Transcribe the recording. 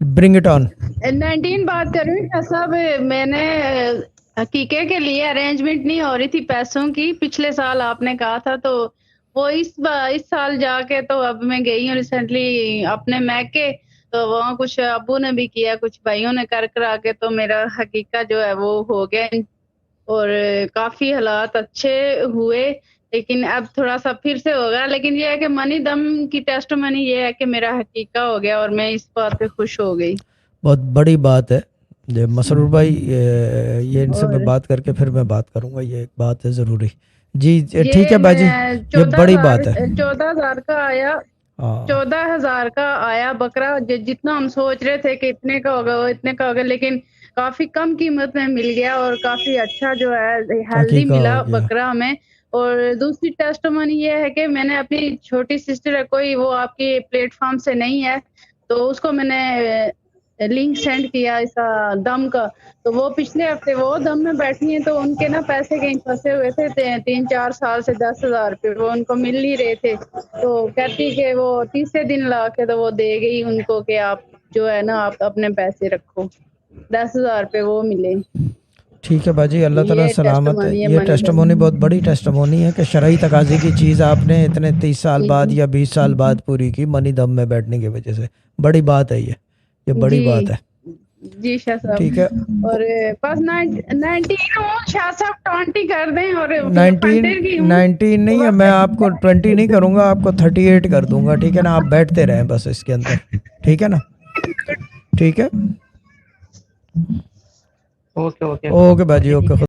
Bring it on. 19 बात कर रही हूँ सब। मैंने हकीके के लिए अरेंजमेंट नहीं हो रही थी पैसों की, पिछले साल आपने कहा था, तो वो इस साल जाके तो अब मैं गई हूँ रिसेंटली अपने मैके, तो वहाँ कुछ अब्बू ने भी किया, कुछ भाइयों ने कर करा के, तो मेरा हकीका जो है वो हो गया और काफी हालात अच्छे हुए। लेकिन अब थोड़ा सा फिर से होगा, लेकिन ये है कि मनी दम की टेस्ट मनी ये है कि मेरा हकीका हो गया और मैं इस बात पे खुश हो गई। बहुत बड़ी बात है। ये मसरूर भाई, ये इनसे मैं और बात करके फिर मैं बात करूंगा, ये एक बात है ज़रूरी। जी ठीक ये है बाजी, मैं ये चौदह बड़ी हजार बात है। 14,000 का आया। हाँ 14,000 का आया बकरा, जितना हम सोच रहे थे कि इतने का होगा वो इतने का होगा, लेकिन काफी कम कीमत में मिल गया और काफी अच्छा जो है हेल्दी हकीका हो मिला गया। बकरा हमें। और दूसरी टेस्टमनी ये है कि मैंने अपनी छोटी सिस्टर है, कोई वो आपके प्लेटफॉर्म से नहीं है, तो उसको मैंने लिंक सेंड किया इसका दम का, तो वो पिछले हफ्ते वो दम में बैठी हैं, तो उनके ना पैसे कहीं फंसे हुए थे 3-4 साल से 10,000 रुपये, वो उनको मिल नहीं रहे थे, तो कहती कि वो तीसरे दिन ला के तो वो दे गई उनको कि आप जो है ना आप अपने पैसे रखो, 10,000 रुपये वो मिले। ठीक है बाजी, अल्लाह ताला ये सलामत है। टेस्टमनी है ये मनी दम। टेस्टमोनी बहुत बड़ी टेस्टमोनी है कि शरई तकाज़े की चीज़ आपने इतने 30 साल बाद या 20 साल बाद पूरी की, मनी दम में बैठने की वजह से। बड़ी बात है ये बड़ी जी बात है। जी शाह ठीक है। साहब। और बस 19 हूँ, शाह साहब 20 कर दें, और 19 फंटेर की हूँ 19 नहीं तो है, मैं आपको 20 नहीं करूँगा, आपको 38 कर दूंगा। ठीक है ना, आप बैठते रहें बस इसके अंदर। ठीक है ना, ठीक है। ओके ओके ओके बाजी, ओके।